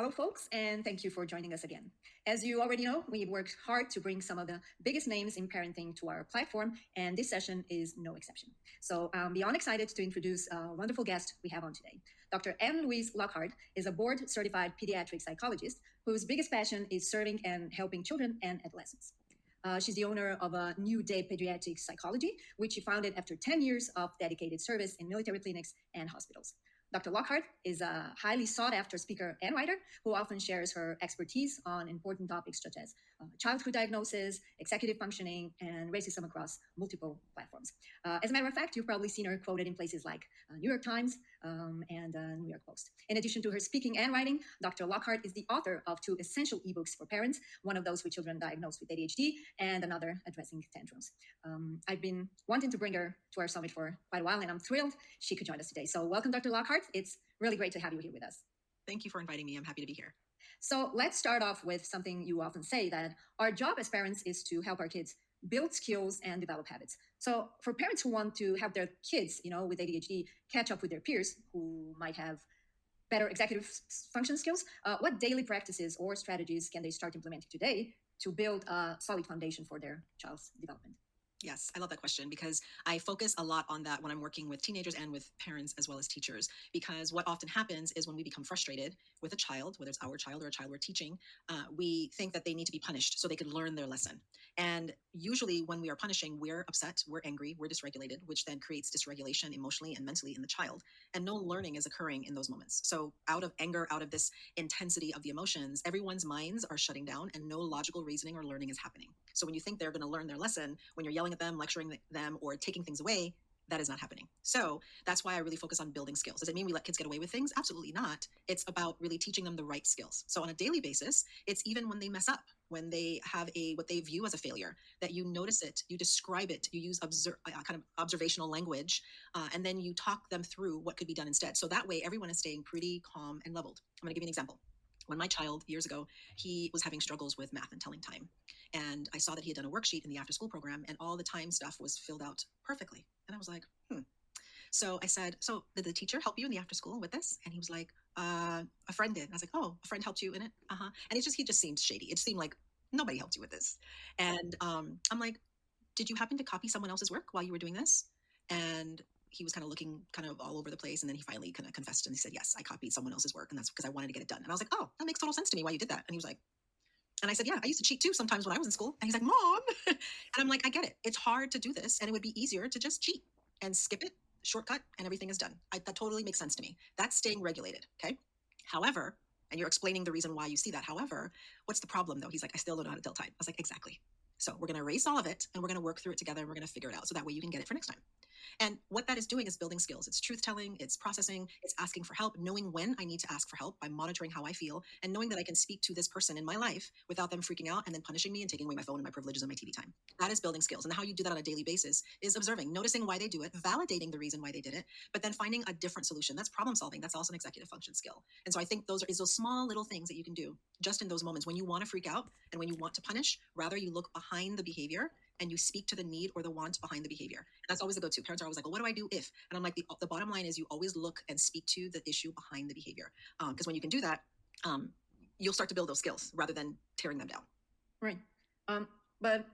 Hello, folks, and thank you for joining us again. As you already know, we worked hard to bring some of the biggest names in parenting to our platform, and this session is no exception. So I'm beyond excited to introduce a wonderful guest we have on today. Dr. DRAnnLouiseLockhart is a board-certified pediatric psychologist whose biggest passion is serving and helping children and adolescents. She's the owner of a New Day Pediatric Psychology, which she founded after 10 years of dedicated service in military clinics and hospitals. Dr. Lockhart is a highly sought after speaker and writer who often shares her expertise on important topics such as childhood diagnosis, executive functioning, and racism across multiple platforms. As a matter of fact, you've probably seen her quoted in places like New York Times and New York Post. In addition to her speaking and writing, Dr. Lockhart is the author of 2 essential ebooks for parents, one of those with children diagnosed with ADHD and another addressing tantrums. I've been wanting to bring her to our summit for quite a while, and I'm thrilled she could join us today. So welcome, Dr. Lockhart. It's really great to have you here with us. Thank you for inviting me. I'm happy to be here. So let's start off with something you often say, that our job as parents is to help our kids build skills and develop habits. So for parents who want to have their kids, with ADHD catch up with their peers who might have better executive function skills, what daily practices or strategies can they start implementing today to build a solid foundation for their child's development? Yes, I love that question because I focus a lot on that when I'm working with teenagers and with parents as well as teachers. Because what often happens is when we become frustrated with a child, whether it's our child or a child we're teaching, we think that they need to be punished so they can learn their lesson. And usually when we are punishing, we're upset, we're angry, we're dysregulated, which then creates dysregulation emotionally and mentally in the child. And no learning is occurring in those moments. So out of anger, out of this intensity of the emotions, everyone's minds are shutting down and no logical reasoning or learning is happening. So when you think they're going to learn their lesson, when you're yelling at them, lecturing them, or taking things away, that is not happening. So that's why I really focus on building skills. Does it mean we let kids get away with things? Absolutely not. It's about really teaching them the right skills. So on a daily basis, it's even when they mess up, when they have what they view as a failure, that you notice it, you describe it, you use kind of observational language, and then you talk them through what could be done instead. So that way everyone is staying pretty calm and leveled. I'm going to give you an example. When my child, years ago, he was having struggles with math and telling time. And I saw that he had done a worksheet in the after school program and all the time stuff was filled out perfectly. And I was like, So I said, so did the teacher help you in the after school with this? And he was like, a friend did. And I was like, oh, a friend helped you in it? Uh-huh. And he just seemed shady. It seemed like nobody helped you with this. And I'm like, did you happen to copy someone else's work while you were doing this? And he was kind of looking kind of all over the place. And then he finally kind of confessed and he said, yes, I copied someone else's work. And that's because I wanted to get it done. And I was like, oh, that makes total sense to me why you did that. And he was like, and I said, yeah, I used to cheat too sometimes when I was in school. And he's like, Mom. And I'm like, I get it. It's hard to do this. And it would be easier to just cheat and skip it, shortcut, and everything is done. That totally makes sense to me. That's staying regulated. Okay. However, and you're explaining the reason why you see that. However, what's the problem though? He's like, I still don't know how to tell time. I was like, exactly. So we're going to erase all of it and we're going to work through it together and we're going to figure it out. So that way you can get it for next time. And what that is doing is building skills. It's truth telling, it's processing, it's asking for help, knowing when I need to ask for help by monitoring how I feel and knowing that I can speak to this person in my life without them freaking out and then punishing me and taking away my phone and my privileges and my TV time. That is building skills. And how you do that on a daily basis is observing, noticing why they do it, validating the reason why they did it, but then finding a different solution. That's problem solving. That's also an executive function skill. And so I think those small little things that you can do just in those moments when you want to freak out and when you want to punish, rather you look behind the behavior and you speak to the need or the want behind the behavior. And that's always a go-to. Parents are always like, well, what do I do if? And I'm like, the bottom line is you always look and speak to the issue behind the behavior. Because when you can do that, you'll start to build those skills rather than tearing them down. Right. But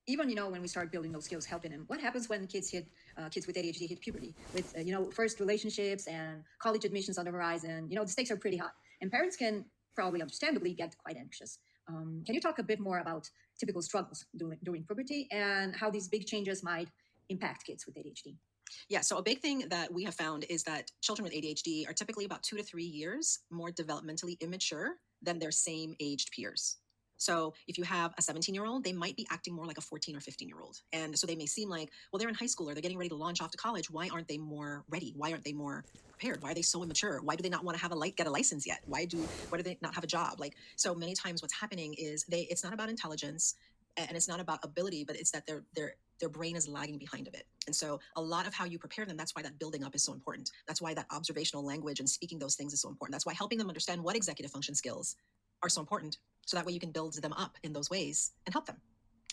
even, when we start building those skills, helping them, what happens when kids with ADHD hit puberty with, first relationships and college admissions on the horizon? The stakes are pretty high and parents can probably understandably get quite anxious. Can you talk a bit more about typical struggles during puberty and how these big changes might impact kids with ADHD? Yeah, so a big thing that we have found is that children with ADHD are typically about 2 to 3 years more developmentally immature than their same aged peers. So if you have a 17-year-old, they might be acting more like a 14 or 15-year-old. And so they may seem like, well, they're in high school or they're getting ready to launch off to college. Why aren't they more ready? Why aren't they more prepared? Why are they so immature? Why do they not want to get a license yet? Why do they not have a job? So many times what's happening is it's not about intelligence and it's not about ability, but it's that their brain is lagging behind a bit. And so a lot of how you prepare them, that's why that building up is so important. That's why that observational language and speaking those things is so important. That's why helping them understand what executive function skills are so important. So that way you can build them up in those ways and help them.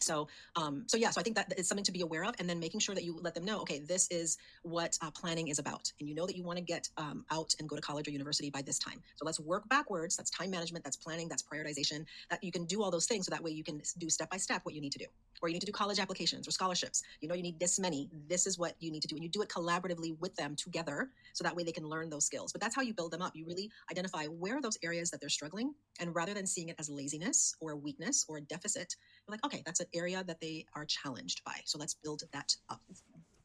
So I think that it's something to be aware of, and then making sure that you let them know, okay, this is what planning is about, and you know that you want to get out and go to college or university by this time. So let's work backwards. That's time management. That's planning. That's prioritization. That you can do all those things, so that way you can do step by step what you need to do. Or you need to do college applications or scholarships. You know you need this many. This is what you need to do, and you do it collaboratively with them together, so that way they can learn those skills. But that's how you build them up. You really identify where are those areas that they're struggling, and rather than seeing it as laziness or a weakness or a deficit, you're like, okay, that's an area that they are challenged by. So let's build that up.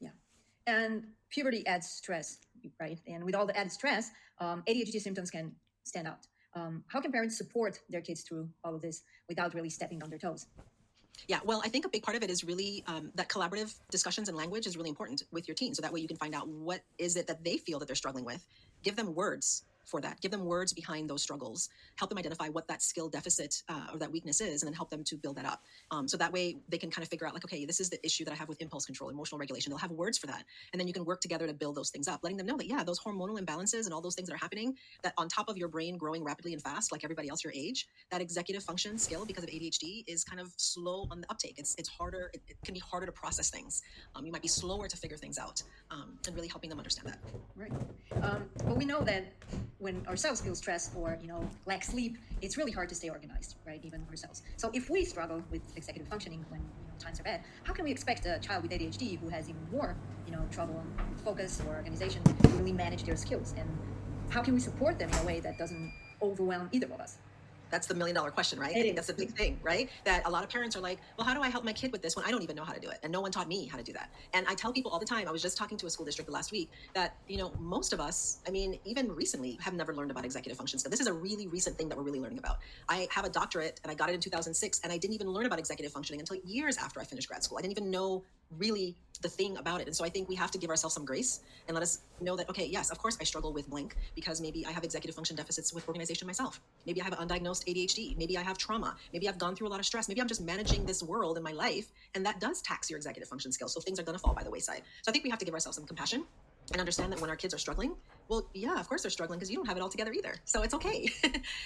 Yeah. And puberty adds stress, right? And with all the added stress, ADHD symptoms can stand out. How can parents support their kids through all of this without really stepping on their toes? Yeah, well, I think a big part of it is really that collaborative discussions and language is really important with your teen. So that way you can find out what is it that they feel that they're struggling with. Give them words for that. Give them words behind those struggles. Help them identify what that skill deficit or that weakness is, and then help them to build that up. So that way they can kind of figure out, like, okay, this is the issue that I have with impulse control, emotional regulation. They'll have words for that. And then you can work together to build those things up, letting them know that, yeah, those hormonal imbalances and all those things that are happening, that on top of your brain growing rapidly and fast, like everybody else your age, that executive function skill, because of ADHD, is kind of slow on the uptake. It's harder. It can be harder to process things. You might be slower to figure things out, and really helping them understand that. Right. But we know that when ourselves feel stressed or lack sleep, it's really hard to stay organized, right? Even ourselves. So if we struggle with executive functioning when times are bad, how can we expect a child with ADHD who has even more trouble with focus or organization to really manage their skills? And how can we support them in a way that doesn't overwhelm either of us? That's the $1 million question, right? I think that's a big thing, right? That a lot of parents are like, well, how do I help my kid with this when I don't even know how to do it? And no one taught me how to do that. And I tell people all the time, I was just talking to a school district last week, that, most of us, I mean, even recently, have never learned about executive function. So this is a really recent thing that we're really learning about. I have a doctorate and I got it in 2006, and I didn't even learn about executive functioning until years after I finished grad school. I didn't even know really the thing about it. And so I think we have to give ourselves some grace and let us know that, okay, yes, of course I struggle with blank, because maybe I have executive function deficits with organization myself. Maybe I have undiagnosed ADHD. Maybe I have trauma. Maybe I've gone through a lot of stress. Maybe I'm just managing this world in my life, and that does tax your executive function skills. So things are going to fall by the wayside. So I think we have to give ourselves some compassion and understand that when our kids are struggling, well, yeah, of course they're struggling, because you don't have it all together either. So it's okay.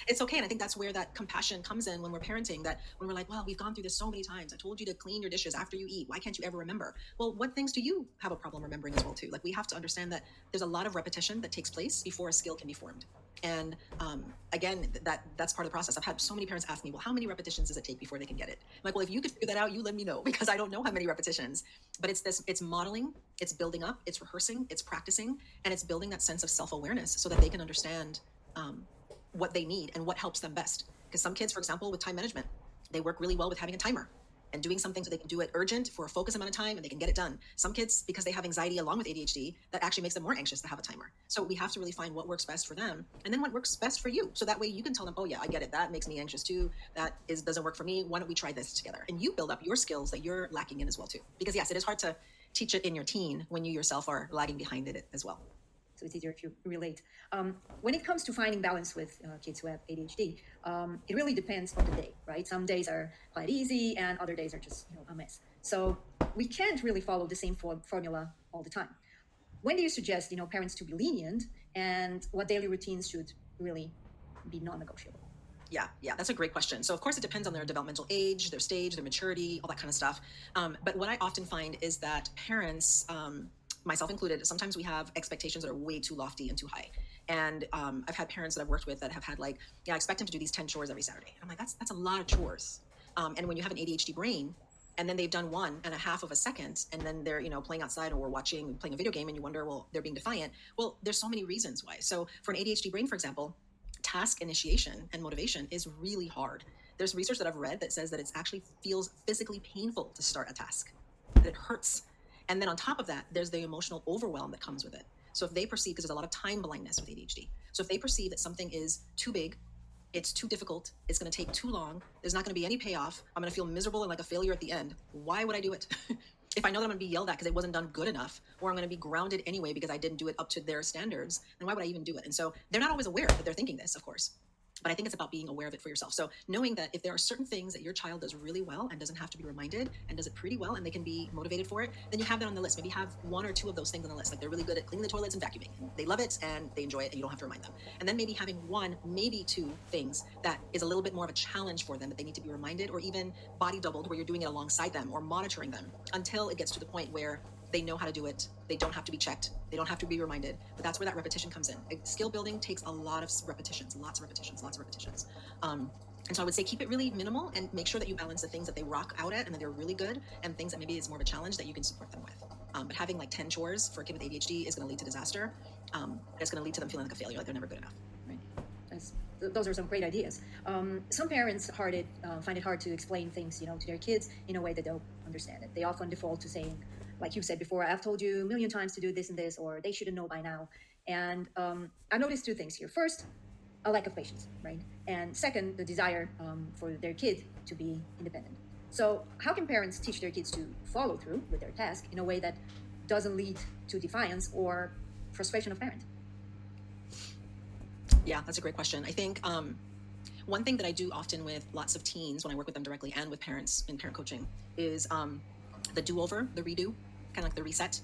It's okay. And I think that's where that compassion comes in when we're parenting, that when we're like, well, we've gone through this so many times. I told you to clean your dishes after you eat. Why can't you ever remember? Well, what things do you have a problem remembering as well too? Like, we have to understand that there's a lot of repetition that takes place before a skill can be formed. And again, that's part of the process. I've had so many parents ask me, well, how many repetitions does it take before they can get it? I'm like, well, if you could figure that out, you let me know, because I don't know how many repetitions. But it's modeling, it's building up, it's rehearsing, it's practicing, and it's building that sense of self-awareness so that they can understand what they need and what helps them best. Because some kids, for example, with time management, they work really well with having a timer and doing something so they can do it urgent for a focused amount of time and they can get it done. Some kids, because they have anxiety along with ADHD, that actually makes them more anxious to have a timer. So we have to really find what works best for them, and then what works best for you. So that way you can tell them, oh yeah, I get it. That makes me anxious too. Doesn't work for me. Why don't we try this together? And you build up your skills that you're lacking in as well too. Because yes, it is hard to teach it in your teen when you yourself are lagging behind it as well. So it's easier to relate. When it comes to finding balance with kids who have ADHD, it really depends on the day, right? Some days are quite easy and other days are just a mess. So we can't really follow the same formula all the time. When do you suggest parents to be lenient, and what daily routines should really be non-negotiable? Yeah, that's a great question. So of course it depends on their developmental age, their stage, their maturity, all that kind of stuff. But what I often find is that parents, myself included, sometimes we have expectations that are way too lofty and too high. And I've had parents that I've worked with that have had, like, yeah, I expect him to do these 10 chores every Saturday. And I'm like, that's a lot of chores. And when you have an ADHD brain, and then they've done 1.5 of a second, and then they're playing outside, or we're playing a video game, and you wonder, well, they're being defiant. Well, there's so many reasons why. So for an ADHD brain, for example, task initiation and motivation is really hard. There's research that I've read that says that it actually feels physically painful to start a task, that it hurts. And then on top of that, there's the emotional overwhelm that comes with it. So if they perceive, because there's a lot of time blindness with ADHD. So if they perceive that something is too big, it's too difficult, it's going to take too long, there's not going to be any payoff, I'm going to feel miserable and like a failure at the end, why would I do it? If I know that I'm going to be yelled at because it wasn't done good enough, or I'm going to be grounded anyway because I didn't do it up to their standards, then why would I even do it? And so they're not always aware that they're thinking this, of course. But I think it's about being aware of it for yourself. So knowing that if there are certain things that your child does really well and doesn't have to be reminded and does it pretty well and they can be motivated for it, then you have that on the list. Maybe have one or two of those things on the list. Like they're really good at cleaning the toilets and vacuuming. And they love it and they enjoy it and you don't have to remind them. And then maybe having one, maybe two things that is a little bit more of a challenge for them that they need to be reminded, or even body doubled where you're doing it alongside them or monitoring them until it gets to the point where they know how to do it. They don't have to be checked. They don't have to be reminded. But that's where that repetition comes in. Skill building takes a lot of repetitions, lots of repetitions, lots of repetitions. And so I would say keep it really minimal and make sure that you balance the things that they rock out at and that they're really good, and things that maybe is more of a challenge that you can support them with. But having like 10 chores for a kid with ADHD is going to lead to disaster. It's going to lead to them feeling like a failure, like they're never good enough. Right. Those are some great ideas. Some parents find it hard to explain things, to their kids in a way that they'll understand it. They often default to saying, like you said before, I've told you a million times to do this and this, or they shouldn't know by now. And I noticed two things here. First, a lack of patience, right? And second, the desire for their kid to be independent. So how can parents teach their kids to follow through with their task in a way that doesn't lead to defiance or frustration of parent? Yeah, that's a great question. I think one thing that I do often with lots of teens when I work with them directly and with parents in parent coaching is the do-over, the redo, kind of like the reset,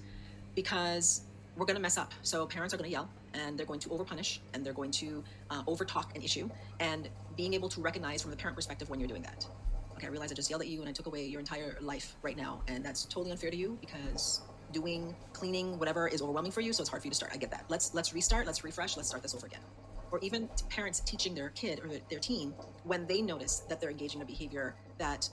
because we're going to mess up. So parents are going to yell and they're going to overpunish and they're going to overtalk an issue, and being able to recognize from the parent perspective when you're doing that. Okay, I realize I just yelled at you and I took away your entire life right now, and that's totally unfair to you because doing, cleaning, whatever is overwhelming for you, so it's hard for you to start. I get that. Let's restart, let's refresh, let's start this over again. Or even parents teaching their kid or their teen, when they notice that they're engaging in a behavior that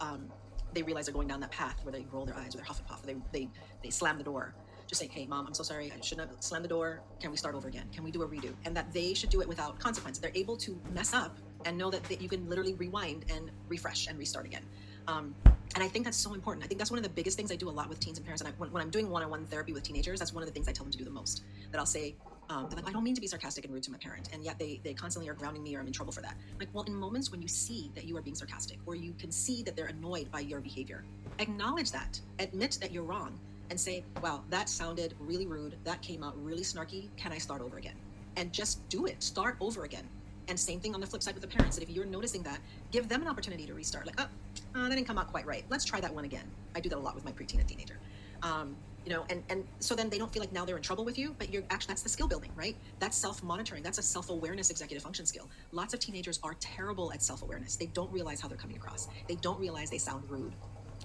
they realize they're going down that path where they roll their eyes or they're huff and puff, or they slam the door. Just saying, hey, mom, I'm so sorry. I shouldn't have slammed the door. Can we start over again? Can we do a redo? And that they should do it without consequence. They're able to mess up and know that you can literally rewind and refresh and restart again. And I think that's so important. I think that's one of the biggest things I do a lot with teens and parents. And when I'm doing one-on-one therapy with teenagers, that's one of the things I tell them to do the most. That I'll say, they're like, I don't mean to be sarcastic and rude to my parent, and yet they constantly are grounding me or I'm in trouble for that. Like, well, in moments when you see that you are being sarcastic or you can see that they're annoyed by your behavior, acknowledge that, admit that you're wrong, and say, wow, that sounded really rude. That came out really snarky. Can I start over again? And just do it. Start over again. And same thing on the flip side with the parents, that if you're noticing that, give them an opportunity to restart. Like, that didn't come out quite right. Let's try that one again. I do that a lot with my preteen and teenager. And so then they don't feel like now they're in trouble with you, but you're actually, that's the skill building, right? That's self-monitoring. That's a self-awareness executive function skill. Lots of teenagers are terrible at self-awareness. They don't realize how they're coming across. They don't realize they sound rude.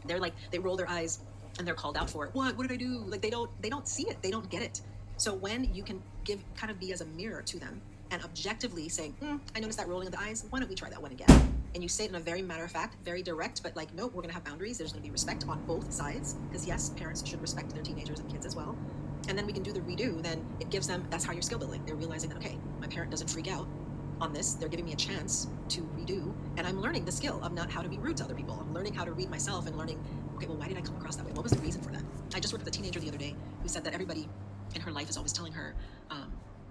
They're like, they roll their eyes and they're called out for it. What did I do? Like they don't see it. They don't get it. So when you can be as a mirror to them and objectively saying, I noticed that rolling of the eyes. Why don't we try that one again? And you say it in a very matter of fact, very direct, but like, no, we're going to have boundaries. There's going to be respect on both sides, because yes, parents should respect their teenagers and kids as well. And then we can do the redo. Then it gives them, that's how you're skill building. They're realizing that, okay, my parent doesn't freak out on this. They're giving me a chance to redo, and I'm learning the skill of not how to be rude to other people. I'm learning how to read myself and learning, okay, well, why did I come across that way? What was the reason for that? I just worked with a teenager the other day who said that everybody in her life is always telling her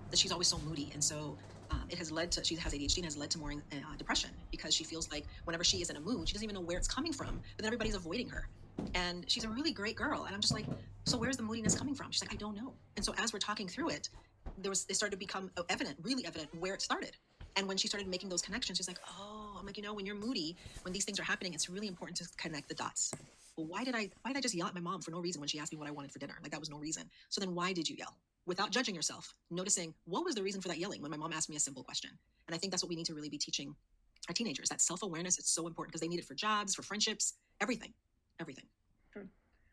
that she's always so moody, and so it has led to, she has ADHD and has led to more depression, because she feels like whenever she is in a mood, she doesn't even know where it's coming from, but then everybody's avoiding her. And she's a really great girl. And I'm just like, so where's the moodiness coming from? She's like, I don't know. And so as we're talking through it, it started to become really evident where it started. And when she started making those connections, she's like, oh, I'm like, when you're moody, when these things are happening, it's really important to connect the dots. Well, why did I just yell at my mom for no reason when she asked me what I wanted for dinner? Like, that was no reason. So then why did you yell? Without judging yourself, noticing what was the reason for that yelling when my mom asked me a simple question. And I think that's what we need to really be teaching our teenagers. That self-awareness is so important, because they need it for jobs, for friendships, everything. Sure.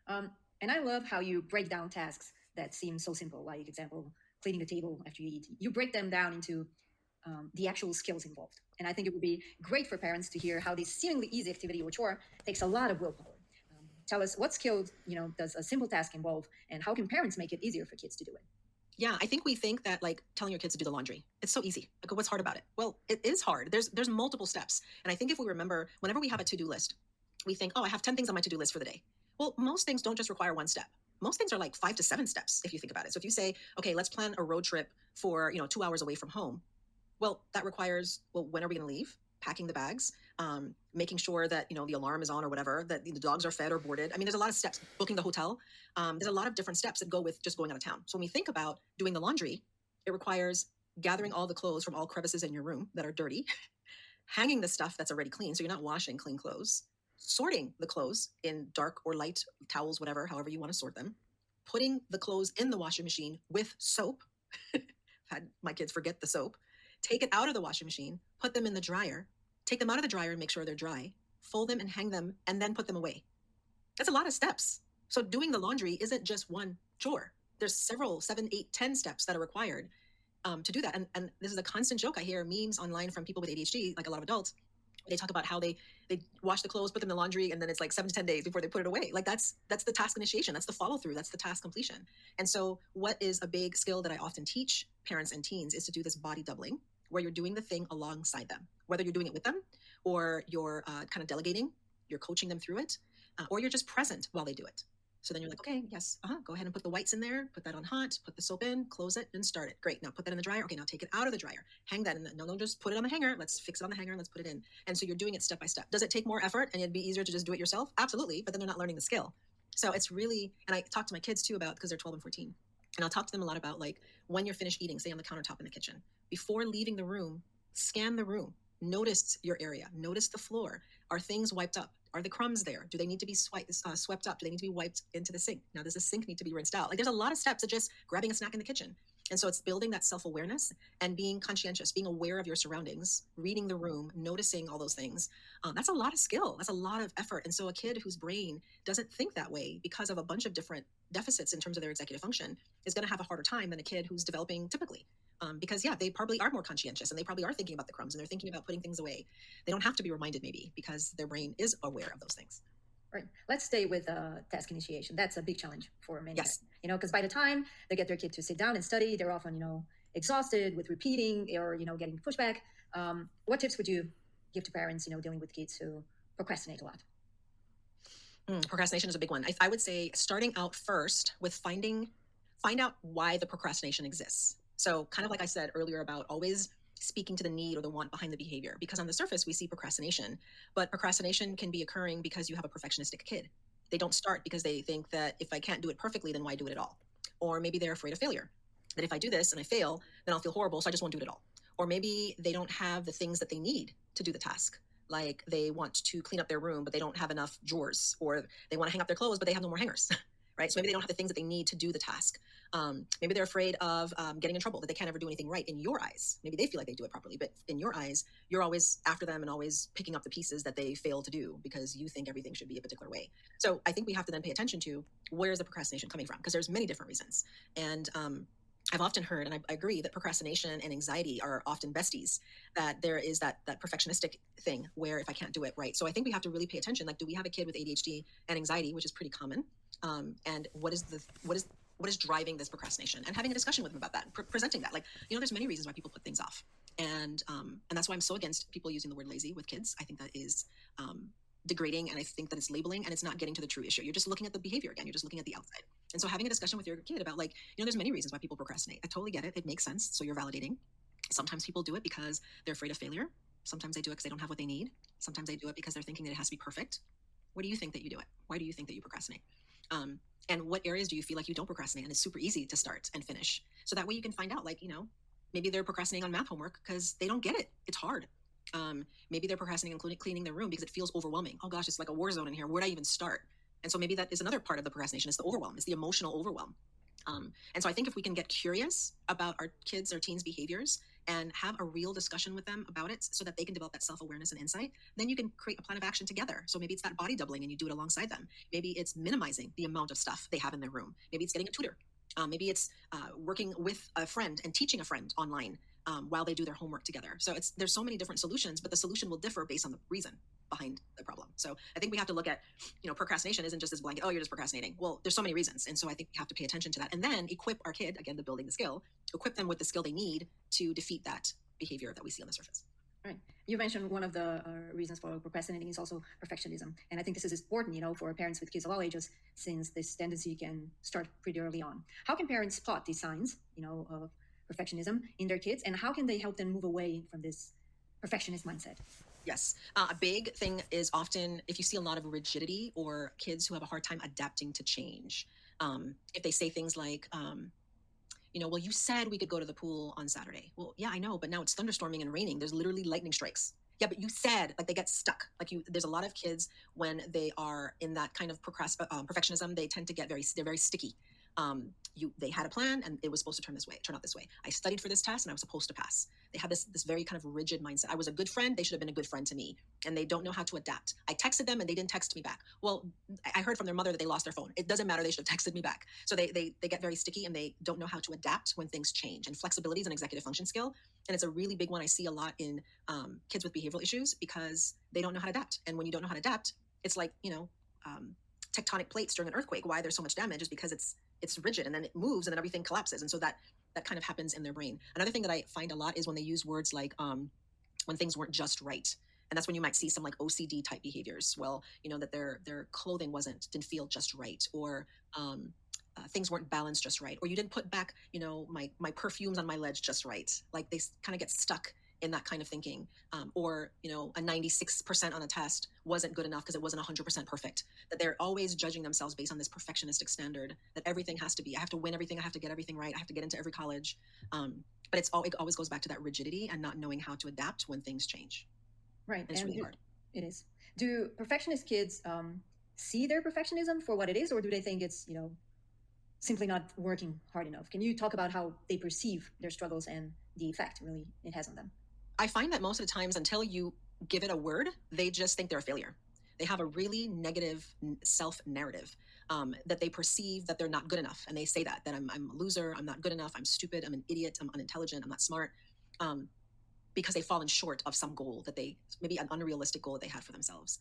And I love how you break down tasks that seem so simple, like example, cleaning the table after you eat. You break them down into the actual skills involved. And I think it would be great for parents to hear how this seemingly easy activity or chore takes a lot of willpower. Tell us what skills, does a simple task involve, and how can parents make it easier for kids to do it? Yeah, I think we think that like telling your kids to do the laundry, it's so easy. Like, what's hard about it? Well, it is hard. There's multiple steps. And I think if we remember, whenever we have a to-do list, we think, oh, I have 10 things on my to-do list for the day. Well, most things don't just require one step. Most things are like 5 to 7 steps if you think about it. So if you say, okay, let's plan a road trip for, 2 hours away from home. Well, that requires, when are we going to leave? Packing the bags, making sure that, the alarm is on or whatever, that the dogs are fed or boarded. I mean, there's a lot of steps. Booking the hotel. There's a lot of different steps that go with just going out of town. So when we think about doing the laundry, it requires gathering all the clothes from all crevices in your room that are dirty, hanging the stuff that's already clean, so you're not washing clean clothes, sorting the clothes in dark or light towels, whatever, however you want to sort them, putting the clothes in the washing machine with soap. Had my kids forget the soap. Take it out of the washing machine, put them in the dryer, take them out of the dryer and make sure they're dry, fold them and hang them, and then put them away. That's a lot of steps. So doing the laundry isn't just one chore. There's several, 7, 8, 10 steps that are required to do that. And this is a constant joke. I hear memes online from people with ADHD, like a lot of adults. They talk about how they wash the clothes, put them in the laundry, and then it's like 7 to 10 days before they put it away. Like that's the task initiation, that's the follow through, that's the task completion. And so what is a big skill that I often teach parents and teens is to do this body doubling, where you're doing the thing alongside them, whether you're doing it with them or you're kind of delegating, you're coaching them through it, or you're just present while they do it. So then you're like, okay, yes, go ahead and put the whites in there, put that on hot, put the soap in, close it, and start it. Great. Now put that in the dryer. Okay, now take it out of the dryer. Hang that in the, no, just put it on the hanger. Let's fix it on the hanger and let's put it in. And so you're doing it step by step. Does it take more effort and it'd be easier to just do it yourself? Absolutely. But then they're not learning the skill. So it's really, and I talk to my kids too about, because they're 12 and 14. And I'll talk to them a lot about like when you're finished eating, say on the countertop in the kitchen, before leaving the room, scan the room, notice your area, notice the floor. Are things wiped up? Are the crumbs there? Do they need to be swept up? Do they need to be wiped into the sink? Now, does the sink need to be rinsed out? Like there's a lot of steps to just grabbing a snack in the kitchen. And so it's building that self-awareness and being conscientious, being aware of your surroundings, reading the room, noticing all those things. That's a lot of skill. That's a lot of effort. And so a kid whose brain doesn't think that way because of a bunch of different deficits in terms of their executive function is going to have a harder time than a kid who's developing typically. Because they probably are more conscientious and they probably are thinking about the crumbs and they're thinking about putting things away. They don't have to be reminded maybe because their brain is aware of those things. Right. Let's stay with task initiation. That's a big challenge for many. Yes. Because by the time they get their kid to sit down and study, they're often, exhausted with repeating or, getting pushback. What tips would you give to parents, dealing with kids who procrastinate a lot? Procrastination is a big one. I would say starting out first with find out why the procrastination exists. So kind of like I said earlier about always speaking to the need or the want behind the behavior, because on the surface we see procrastination, but procrastination can be occurring because you have a perfectionistic kid. They don't start because they think that if I can't do it perfectly, then why do it at all? Or maybe they're afraid of failure, that if I do this and I fail, then I'll feel horrible, so I just won't do it at all. Or maybe they don't have the things that they need to do the task. Like they want to clean up their room, but they don't have enough drawers, or they want to hang up their clothes, but they have no more hangers. Right? So maybe they don't have the things that they need to do the task. Maybe they're afraid of getting in trouble, that they can't ever do anything right in your eyes. Maybe they feel like they do it properly, but in your eyes, you're always after them and always picking up the pieces that they fail to do because you think everything should be a particular way. So I think we have to then pay attention to where's the procrastination coming from, because there's many different reasons. And I've often heard, and I agree, that procrastination and anxiety are often besties, that there is that perfectionistic thing where if I can't do it right. So I think we have to really pay attention. Like, do we have a kid with ADHD and anxiety, which is pretty common? And what is driving this procrastination, and having a discussion with them about that, presenting that, like, there's many reasons why people put things off. And that's why I'm so against people using the word lazy with kids. I think that is degrading, and I think that it's labeling, and it's not getting to the true issue. You're just looking at the behavior again. You're just looking at the outside. And so having a discussion with your kid about, like, there's many reasons why people procrastinate. I totally get it. It makes sense. So you're validating. Sometimes people do it because they're afraid of failure. Sometimes they do it because they don't have what they need. Sometimes they do it because they're thinking that it has to be perfect. What do you think that you do it? Why do you think that you procrastinate? And what areas do you feel like you don't procrastinate? And it's super easy to start and finish. So that way you can find out, like, maybe they're procrastinating on math homework because they don't get it. It's hard. Maybe they're procrastinating on cleaning their room because it feels overwhelming. Oh gosh, it's like a war zone in here. Where'd I even start? And so maybe that is another part of the procrastination. It's the overwhelm. It's the emotional overwhelm. And so I think if we can get curious about our kids' or teens' behaviors and have a real discussion with them about it so that they can develop that self-awareness and insight, then you can create a plan of action together. So maybe it's that body doubling and you do it alongside them. Maybe it's minimizing the amount of stuff they have in their room. Maybe it's getting a tutor. Maybe it's working with a friend and teaching a friend online while they do their homework together. So there's so many different solutions, but the solution will differ based on the reason behind the problem. So I think we have to look at, procrastination isn't just this blanket, oh, you're just procrastinating. Well, there's so many reasons. And so I think we have to pay attention to that and then equip our kid, again, the building the skill, equip them with the skill they need to defeat that behavior that we see on the surface. Right. You mentioned one of the reasons for procrastinating is also perfectionism. And I think this is important, for parents with kids of all ages, since this tendency can start pretty early on. How can parents spot these signs, of perfectionism in their kids, and how can they help them move away from this perfectionist mindset? Yes. A big thing is often if you see a lot of rigidity or kids who have a hard time adapting to change. If they say things like, well, you said we could go to the pool on Saturday. Well, yeah, I know, but now it's thunderstorming and raining. There's literally lightning strikes. Yeah, but you said, like, they get stuck. Like, there's a lot of kids when they are in that kind of perfectionism, they tend to get they're very sticky. They had a plan and it was supposed to turn out this way. I studied for this test and I was supposed to pass. They have this very kind of rigid mindset. I was a good friend. They should have been a good friend to me, and they don't know how to adapt. I texted them and they didn't text me back. Well, I heard from their mother that they lost their phone. It doesn't matter. They should have texted me back. So they get very sticky and they don't know how to adapt when things change. And flexibility is an executive function skill, and it's a really big one I see a lot in kids with behavioral issues because they don't know how to adapt. And when you don't know how to adapt, it's like, tectonic plates during an earthquake. Why there's so much damage is because it's rigid and then it moves and then everything collapses. And so that kind of happens in their brain. Another thing that I find a lot is when they use words like when things weren't just right. And that's when you might see some like OCD type behaviors. Well, that their clothing didn't feel just right, or things weren't balanced just right, or you didn't put back, my perfumes on my ledge just right. Like they kind of get stuck in that kind of thinking, or a 96% on a test wasn't good enough because it wasn't 100% perfect. That they're always judging themselves based on this perfectionistic standard that everything has to be. I have to win everything. I have to get everything right. I have to get into every college. But it always goes back to that rigidity and not knowing how to adapt when things change. Right. And it's really hard. It is. Do perfectionist kids see their perfectionism for what it is, or do they think it's, simply not working hard enough? Can you talk about how they perceive their struggles and the effect really it has on them? I find that most of the times, until you give it a word, they just think they're a failure. They have a really negative self narrative, that they perceive that they're not good enough. And they say that I'm a loser, I'm not good enough, I'm stupid, I'm an idiot, I'm unintelligent, I'm not smart, because they've fallen short of some goal maybe an unrealistic goal that they had for themselves.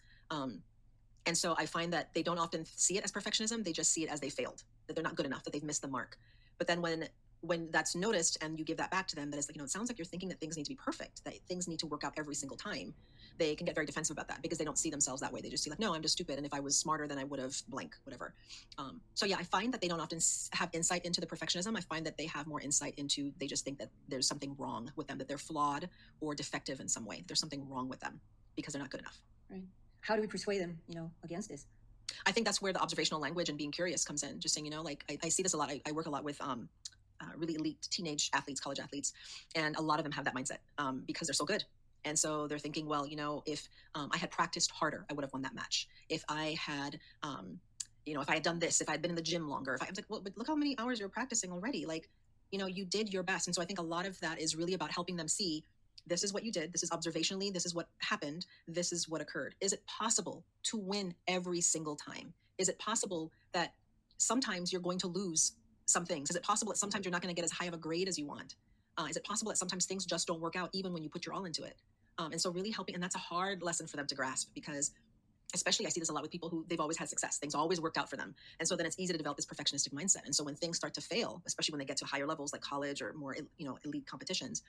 And so I find that they don't often see it as perfectionism. They just see it as they failed, that they're not good enough, that they've missed the mark. But then when that's noticed and you give that back to them, that it's like, it sounds like you're thinking that things need to be perfect, that things need to work out every single time. They can get very defensive about that because they don't see themselves that way. They just see like, no, I'm just stupid. And if I was smarter, then I would have blank, whatever. So yeah, I find that they don't often have insight into the perfectionism. I find that they have more insight into, they just think that there's something wrong with them, that they're flawed or defective in some way. There's something wrong with them because they're not good enough. Right. How do we persuade them, against this? I think that's where the observational language and being curious comes in. Just saying, I see this a lot. I work a lot with really elite teenage athletes, college athletes, and a lot of them have that mindset because they're so good. And so they're thinking, well, if I had practiced harder, I would have won that match. If I had, if I had done this, if I had been in the gym longer, if I was like, well, but look how many hours you're practicing already. Like, you did your best. And so I think a lot of that is really about helping them see, this is what you did. This is observationally. This is what happened. This is what occurred. Is it possible to win every single time? Is it possible that sometimes you're going to lose some things? Is it possible that sometimes you're not going to get as high of a grade as you want? Is it possible that sometimes things just don't work out even when you put your all into it? And so really helping, and that's a hard lesson for them to grasp because especially I see this a lot with people who they've always had success. Things always worked out for them. And so then it's easy to develop this perfectionistic mindset. And so when things start to fail, especially when they get to higher levels like college or more, elite competitions,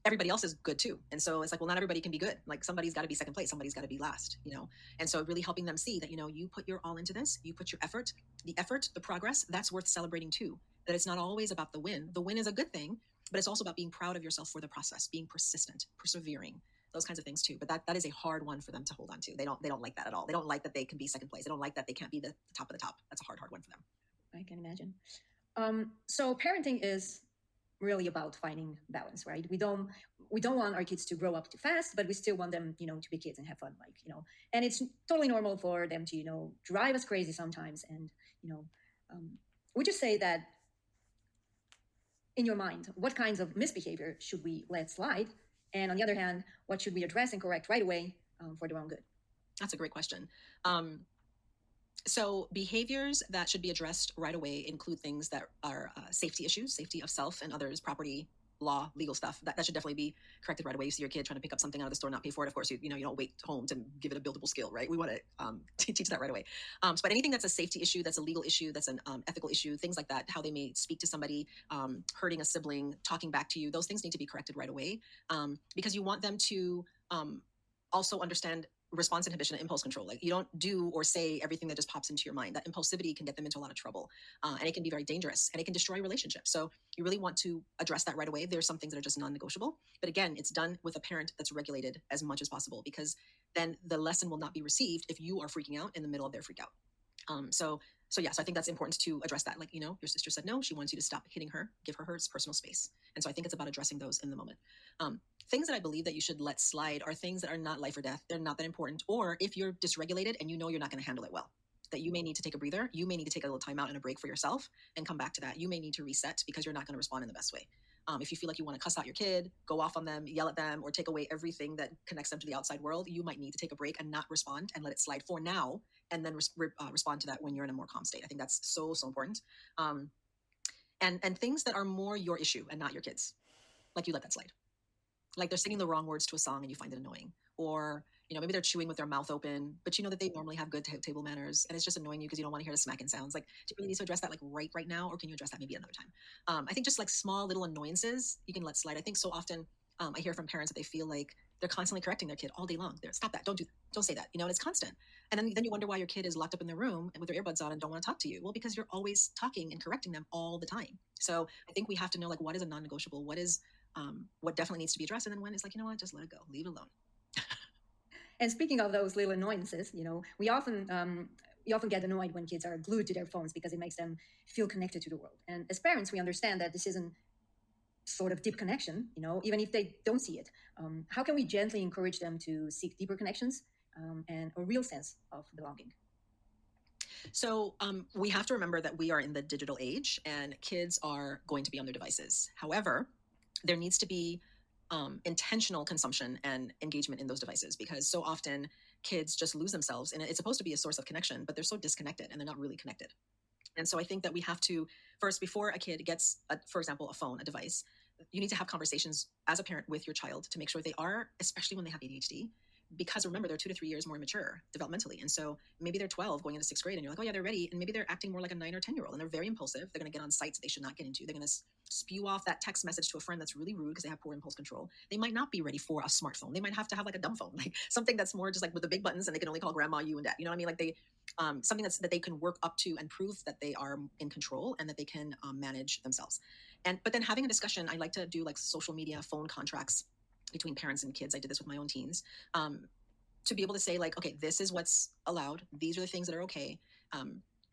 everybody else is good too. And so it's like, well, not everybody can be good. Like somebody's got to be second place. Somebody's got to be last, And so really helping them see that, you put your all into this, you put your effort, the progress, that's worth celebrating too. That it's not always about the win. The win is a good thing, but it's also about being proud of yourself for the process, being persistent, persevering, those kinds of things too. But that is a hard one for them to hold on to. They don't like that at all. They don't like that they can be second place. They don't like that they can't be the top of the top. That's a hard one for them. I can imagine. So parenting is really about finding balance, right? We don't want our kids to grow up too fast, but we still want them, to be kids and have fun, and it's totally normal for them to, drive us crazy sometimes. And, would you say that in your mind, what kinds of misbehavior should we let slide? And on the other hand, what should we address and correct right away for their own good? That's a great question. So behaviors that should be addressed right away include things that are safety issues, safety of self and others, property, law, legal stuff. That should definitely be corrected right away. You see your kid trying to pick up something out of the store, not pay for it. Of course, you don't wait home to give it a buildable skill, right? We want to teach that right away. But anything that's a safety issue, that's a legal issue, that's an ethical issue, things like that, how they may speak to somebody, hurting a sibling, talking back to you, those things need to be corrected right away, because you want them to also understand response inhibition and impulse control. Like you don't do or say everything that just pops into your mind. That impulsivity can get them into a lot of trouble, and it can be very dangerous, and it can destroy relationships. So you really want to address that right away. There's some things that are just non-negotiable, but again, it's done with a parent that's regulated as much as possible, because then the lesson will not be received if you are freaking out in the middle of their freak out. So I think that's important to address that. Like, your sister said no, she wants you to stop hitting her, give her personal space. And so I think it's about addressing those in the moment. Things that I believe that you should let slide are things that are not life or death. They're not that important. Or if you're dysregulated and you know you're not going to handle it well, that you may need to take a breather, you may need to take a little time out and a break for yourself and come back to that. You may need to reset because you're not going to respond in the best way. If you feel like you want to cuss out your kid, go off on them, yell at them, or take away everything that connects them to the outside world, you might need to take a break and not respond and let it slide for now, and then respond to that when you're in a more calm state. I think that's so, so important. And things that are more your issue and not your kids, like you let that slide. Like they're singing the wrong words to a song and you find it annoying, or maybe they're chewing with their mouth open, but you know that they normally have good table manners, and it's just annoying you because you don't want to hear the smacking sounds. Like, do you really need to address that like right now, or can you address that maybe another time? I think just like small little annoyances you can let slide. I think so often I hear from parents that they feel like they're constantly correcting their kid all day long. Stop that, don't do that, don't say that, and it's constant. And then you wonder why your kid is locked up in their room with their earbuds on and don't want to talk to you. Well, because you're always talking and correcting them all the time. So I think we have to know like what is a non-negotiable, what definitely needs to be addressed, and then when it's like, just let it go, leave it alone. And speaking of those little annoyances, we often get annoyed when kids are glued to their phones because it makes them feel connected to the world. And as parents, we understand that this isn't sort of deep connection, even if they don't see it. How can we gently encourage them to seek deeper connections and a real sense of belonging? So we have to remember that we are in the digital age and kids are going to be on their devices. However, there needs to be intentional consumption and engagement in those devices, because so often kids just lose themselves, and it's supposed to be a source of connection, but they're so disconnected and they're not really connected. And so I think that we have to first, before a kid gets, for example, a phone, a device, you need to have conversations as a parent with your child to make sure they are, especially when they have ADHD, because remember, they're 2 to 3 years more mature developmentally. And so maybe they're 12 going into 6th grade and you're like, oh yeah, they're ready. And maybe they're acting more like a 9 or 10-year-old, and they're very impulsive. They're going to get on sites that they should not get into. They're going to spew off that text message to a friend that's really rude because they have poor impulse control. They might not be ready for a smartphone. They might have to have like a dumb phone, like something that's more just like with the big buttons and they can only call grandma, you, and dad. You know what I mean? Like something that they can work up to and prove that they are in control and that they can manage themselves. But then having a discussion, I like to do like social media phone contracts between parents and kids. I did this with my own teens. To be able to say like, okay, this is what's allowed. These are the things that are okay.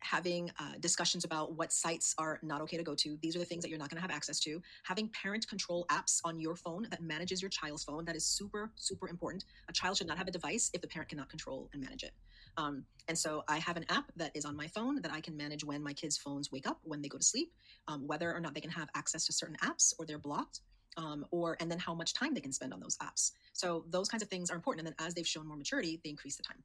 Having discussions about what sites are not okay to go to. These are the things that you're not going to have access to. Having parent control apps on your phone that manages your child's phone. That is super, super important. A child should not have a device if the parent cannot control and manage it. And so I have an app that is on my phone that I can manage when my kids' phones wake up, when they go to sleep, whether or not they can have access to certain apps or they're blocked. And then how much time they can spend on those apps. So those kinds of things are important. And then as they've shown more maturity, they increase the time.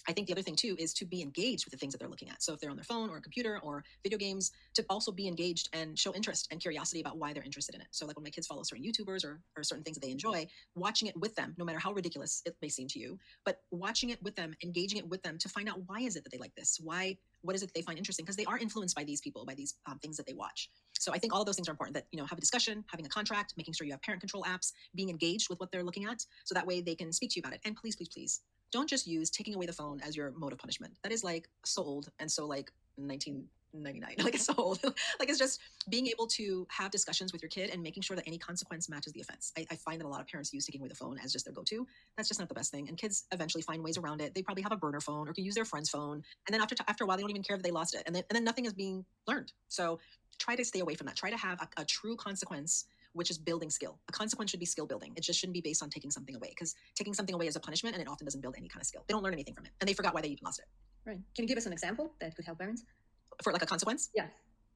I think the other thing too is to be engaged with the things that they're looking at. So if they're on their phone or a computer or video games, to also be engaged and show interest and curiosity about why they're interested in it. So like when my kids follow certain YouTubers or certain things that they enjoy, watching it with them, no matter how ridiculous it may seem to you, but watching it with them, engaging it with them to find out why is it that they like this? What is it that they find interesting? Because they are influenced by these people, by these things that they watch. So I think all of those things are important, that, have a discussion, having a contract, making sure you have parent control apps, being engaged with what they're looking at. So that way they can speak to you about it. And please, please, please don't just use taking away the phone as your mode of punishment. That is like so old and so like 1999. Like it's so old. Like it's just being able to have discussions with your kid and making sure that any consequence matches the offense. I find that a lot of parents use taking away the phone as just their go-to. That's just not the best thing. And kids eventually find ways around it. They probably have a burner phone or can use their friend's phone. And then after a while, they don't even care that they lost it. And then nothing is being learned. So try to stay away from that. Try to have a true consequence, which is building skill. A consequence should be skill building. It just shouldn't be based on taking something away, because taking something away is a punishment and it often doesn't build any kind of skill. They don't learn anything from it and they forgot why they even lost it. Right. Can you give us an example that could help parents? For like a consequence? Yeah.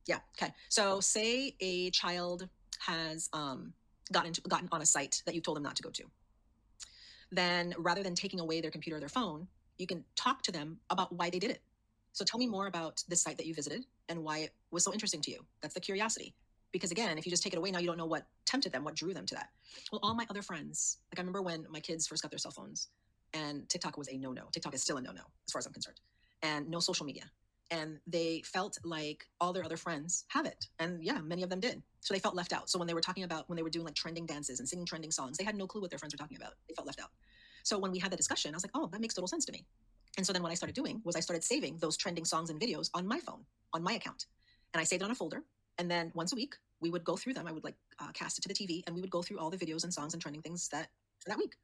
Yeah. Okay. So say a child has gotten on a site that you told them not to go to. Then rather than taking away their computer or their phone, you can talk to them about why they did it. So tell me more about this site that you visited and why it was so interesting to you. That's the curiosity. Because again, if you just take it away, now you don't know what tempted them, what drew them to that. Well, all my other friends, like I remember when my kids first got their cell phones and TikTok was a no-no. TikTok is still a no-no as far as I'm concerned. And no social media. And they felt like all their other friends have it. And yeah, many of them did. So they felt left out. So when they were doing like trending dances and singing trending songs, they had no clue what their friends were talking about. They felt left out. So when we had the discussion, I was like, oh, that makes total sense to me. And so then what I started doing was I started saving those trending songs and videos on my phone, on my account. And I saved it on a folder. And then once a week, we would go through them. I would cast it to the TV and we would go through all the videos and songs and trending things for that week.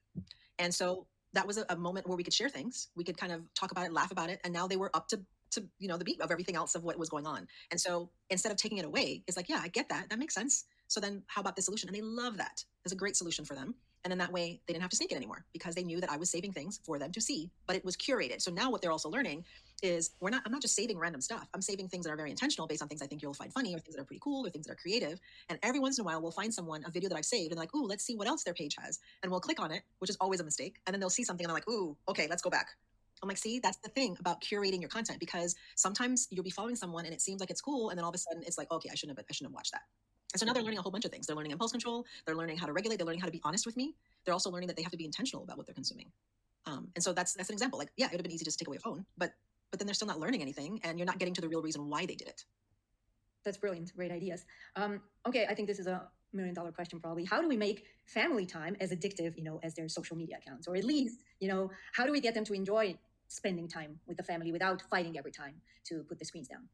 And so that was a moment where we could share things. We could kind of talk about it, laugh about it. And now they were up to the beat of everything else of what was going on. And so instead of taking it away, it's like, yeah, I get that. That makes sense. So then how about this solution? And they love that. It's a great solution for them. And then that way they didn't have to sneak it anymore because they knew that I was saving things for them to see, but it was curated. So now what they're also learning is I'm not just saving random stuff. I'm saving things that are very intentional based on things I think you'll find funny or things that are pretty cool or things that are creative. And every once in a while we'll find someone, a video that I've saved and like, ooh, let's see what else their page has. And we'll click on it, which is always a mistake. And then they'll see something and they're like, ooh, okay, let's go back. I'm like, see, that's the thing about curating your content, because sometimes you'll be following someone and it seems like it's cool. And then all of a sudden it's like, okay, I shouldn't have watched that. And so now they're learning a whole bunch of things. They're learning impulse control. They're learning how to regulate. They're learning how to be honest with me. They're also learning that they have to be intentional about what they're consuming. And so that's an example. Like, yeah, it would have been easy to just take away a phone, but then they're still not learning anything, and you're not getting to the real reason why they did it. That's brilliant. Great ideas. Okay, I think this is a $1 million question probably. How do we make family time as addictive, as their social media accounts? Or at least, how do we get them to enjoy spending time with the family without fighting every time to put the screens down?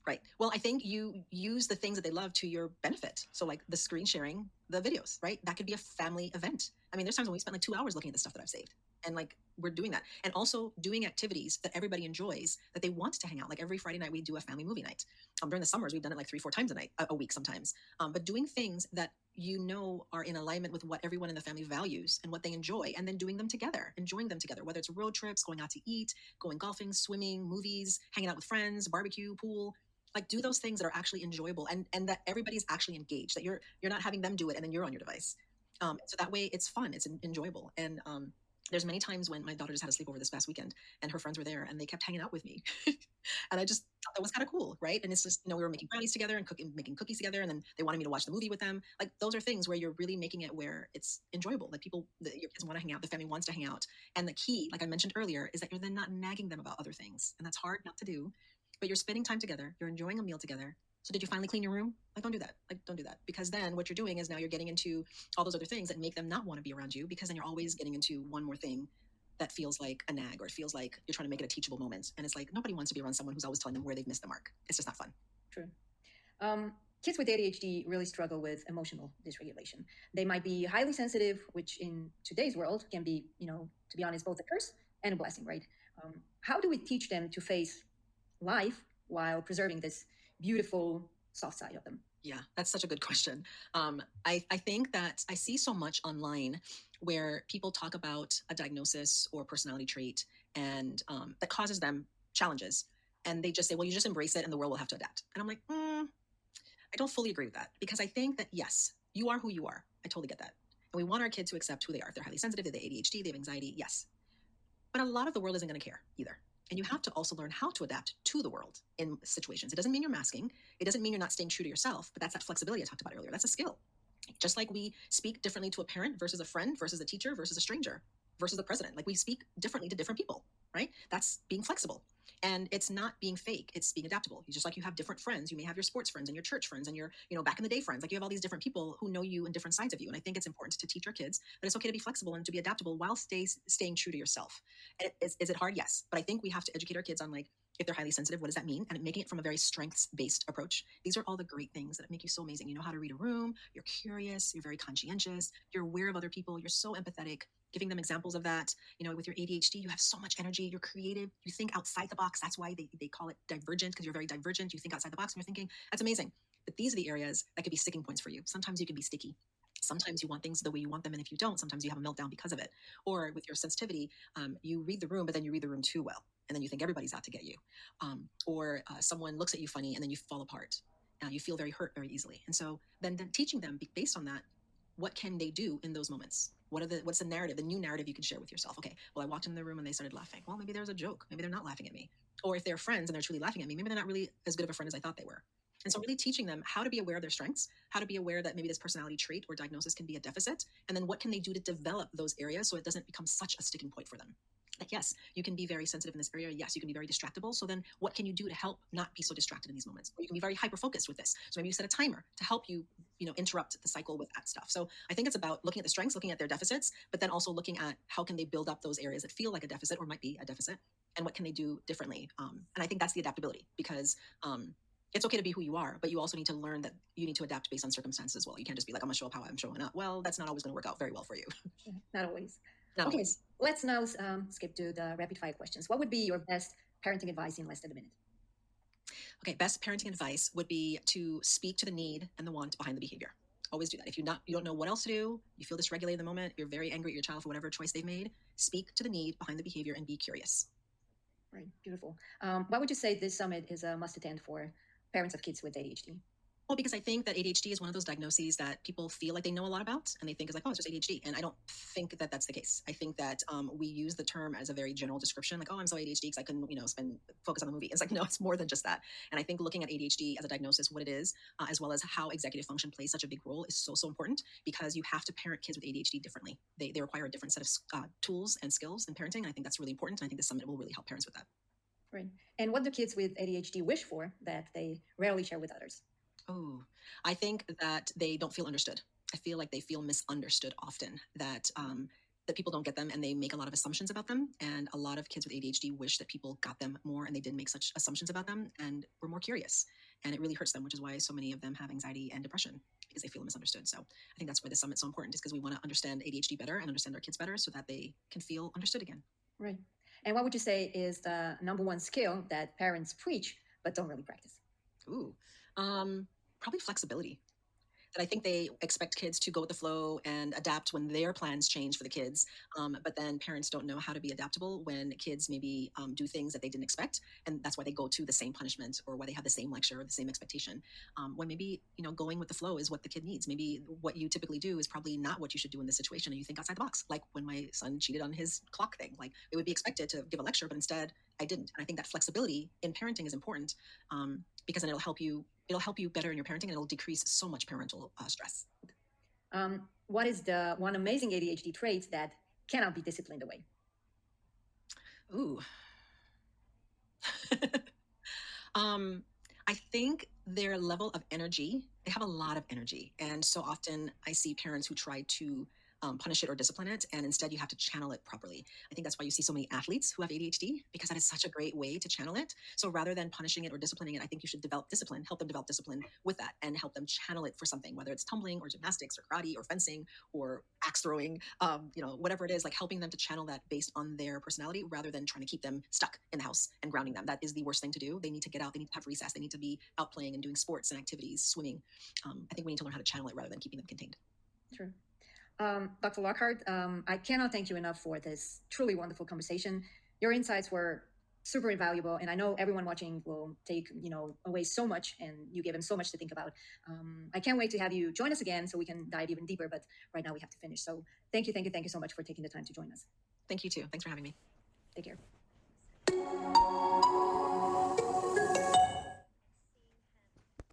Right. Well, I think you use the things that they love to your benefit. So like the screen sharing, the videos, right? That could be a family event. I mean, there's times when we spend like 2 hours looking at the stuff that I've saved, and like we're doing that. And also doing activities that everybody enjoys, that they want to hang out. Like every Friday night we do a family movie night. During the summers, we've done it like 3-4 times a week sometimes. But doing things that are in alignment with what everyone in the family values and what they enjoy, and then doing them together, enjoying them together, whether it's road trips, going out to eat, going golfing, swimming, movies, hanging out with friends, barbecue, pool. Like do those things that are actually enjoyable, and that everybody's actually engaged, that you're not having them do it and then you're on your device. So that way it's fun, it's enjoyable. And there's many times when my daughter just had a sleepover this past weekend and her friends were there and they kept hanging out with me. And I just thought that was kind of cool, right? And it's just, we were making brownies together and making cookies together, and then they wanted me to watch the movie with them. Like those are things where you're really making it where it's enjoyable. Like your kids want to hang out, the family wants to hang out. And the key, like I mentioned earlier, is that you're then not nagging them about other things. And that's hard not to do, but you're spending time together, you're enjoying a meal together. So did you finally clean your room? Like, don't do that. Like, don't do that. Because then what you're doing is now you're getting into all those other things that make them not want to be around you, because then you're always getting into one more thing that feels like a nag, or it feels like you're trying to make it a teachable moment. And it's like, nobody wants to be around someone who's always telling them where they've missed the mark. It's just not fun. True. Kids with ADHD really struggle with emotional dysregulation. They might be highly sensitive, which in today's world can be, to be honest, both a curse and a blessing, right? How do we teach them to face life while preserving this beautiful soft side of them? Yeah, that's such a good question. I think that I see so much online where people talk about a diagnosis or personality trait, and that causes them challenges. And they just say, well, you just embrace it and the world will have to adapt. And I'm like, I don't fully agree with that, because I think that, yes, you are who you are. I totally get that. And we want our kids to accept who they are. If they're highly sensitive, they have ADHD, they have anxiety, yes. But a lot of the world isn't going to care either. And you have to also learn how to adapt to the world in situations. It doesn't mean you're masking. It doesn't mean you're not staying true to yourself, but that's that flexibility I talked about earlier. That's a skill. Just like we speak differently to a parent versus a friend versus a teacher versus a stranger versus the president. Like we speak differently to different people, right? That's being flexible. And it's not being fake, it's being adaptable. Just like you have different friends, you may have your sports friends and your church friends and your, back in the day friends. Like you have all these different people who know you and different sides of you. And I think it's important to teach our kids that it's okay to be flexible and to be adaptable while staying true to yourself. And is it hard? Yes. But I think we have to educate our kids on, like, if they're highly sensitive, what does that mean? And making it from a very strengths-based approach. These are all the great things that make you so amazing. You know how to read a room, you're curious, you're very conscientious, you're aware of other people, you're so empathetic, giving them examples of that. With your ADHD, you have so much energy, you're creative, you think outside the box. That's why they call it divergent, because you're very divergent. You think outside the box and you're thinking, that's amazing. But these are the areas that could be sticking points for you. Sometimes you can be sticky. Sometimes you want things the way you want them, and if you don't, sometimes you have a meltdown because of it. Or with your sensitivity, you read the room, but then you read the room too well, and then you think everybody's out to get you. Or someone looks at you funny, and then you fall apart. You feel very hurt very easily. And so then teaching them based on that, what can they do in those moments? What's the narrative, the new narrative you can share with yourself? Okay, well, I walked in the room and they started laughing. Well, maybe there was a joke. Maybe they're not laughing at me. Or if they're friends and they're truly laughing at me, maybe they're not really as good of a friend as I thought they were. And so really teaching them how to be aware of their strengths, how to be aware that maybe this personality trait or diagnosis can be a deficit, and then what can they do to develop those areas so it doesn't become such a sticking point for them. Like, yes, you can be very sensitive in this area. Yes, you can be very distractible. So then what can you do to help not be so distracted in these moments? Or you can be very hyper-focused with this. So maybe you set a timer to help you, interrupt the cycle with that stuff. So I think it's about looking at the strengths, looking at their deficits, but then also looking at how can they build up those areas that feel like a deficit or might be a deficit, and what can they do differently. And I think that's the adaptability, because it's okay to be who you are, but you also need to learn that you need to adapt based on circumstances as well. You can't just be like, I'm going to show up how I'm showing up. Well, that's not always going to work out very well for you. Not always. Not Okay, always. let's now skip to the rapid fire questions. What would be your best parenting advice in less than a minute? Okay, best parenting advice would be to speak to the need and the want behind the behavior. Always do that. If you don't know what else to do, you feel dysregulated in the moment, you're very angry at your child for whatever choice they've made, speak to the need behind the behavior and be curious. Right. Beautiful. Why would you say this summit is a must attend for parents of kids with ADHD? Well, because I think that ADHD is one of those diagnoses that people feel like they know a lot about, and they think it's like, oh, it's just ADHD. And I don't think that that's the case. I think that we use the term as a very general description, like, oh, I'm so ADHD because I couldn't, focus on the movie. It's like, no, it's more than just that. And I think looking at ADHD as a diagnosis, what it is, as well as how executive function plays such a big role, is so important, because you have to parent kids with ADHD differently. They require a different set of tools and skills in parenting. And I think that's really important. And I think the summit will really help parents with that. Right. And what do kids with ADHD wish for that they rarely share with others? Oh, I think that they don't feel understood. I feel like they feel misunderstood often, that people don't get them and they make a lot of assumptions about them. And a lot of kids with ADHD wish that people got them more and they didn't make such assumptions about them and were more curious. And it really hurts them, which is why so many of them have anxiety and depression, because they feel misunderstood. So I think that's why the summit's so important, is because we want to understand ADHD better and understand our kids better so that they can feel understood again. Right. And what would you say is the number one skill that parents preach but don't really practice? Ooh, probably flexibility. That I think they expect kids to go with the flow and adapt when their plans change for the kids. But then parents don't know how to be adaptable when kids maybe do things that they didn't expect. And that's why they go to the same punishment, or why they have the same lecture or the same expectation. When maybe, going with the flow is what the kid needs. Maybe what you typically do is probably not what you should do in this situation. And you think outside the box, like when my son cheated on his clock thing. Like, it would be expected to give a lecture, but instead I didn't. And I think that flexibility in parenting is important, because then it'll help you better in your parenting, and it'll decrease so much parental stress. What is the one amazing ADHD trait that cannot be disciplined away? Ooh. um, I think their level of energy, they have a lot of energy. And so often I see parents who try to punish it or discipline it, and instead you have to channel it properly. I think that's why you see so many athletes who have ADHD, because that is such a great way to channel it. So rather than punishing it or disciplining it, I think you should develop discipline, help them develop discipline with that, and help them channel it for something, whether it's tumbling or gymnastics or karate or fencing or axe throwing, whatever it is, like helping them to channel that based on their personality, rather than trying to keep them stuck in the house and grounding them. That is the worst thing to do. They need to get out. They need to have recess. They need to be out playing and doing sports and activities, swimming. I think we need to learn how to channel it rather than keeping them contained. True. Dr. Lockhart, I cannot thank you enough for this truly wonderful conversation. Your insights were super invaluable, and I know everyone watching will take away so much, and you gave them so much to think about. I can't wait to have you join us again so we can dive even deeper, but right now we have to finish. So thank you so much for taking the time to join us. Thank you too. Thanks for having me. Take care.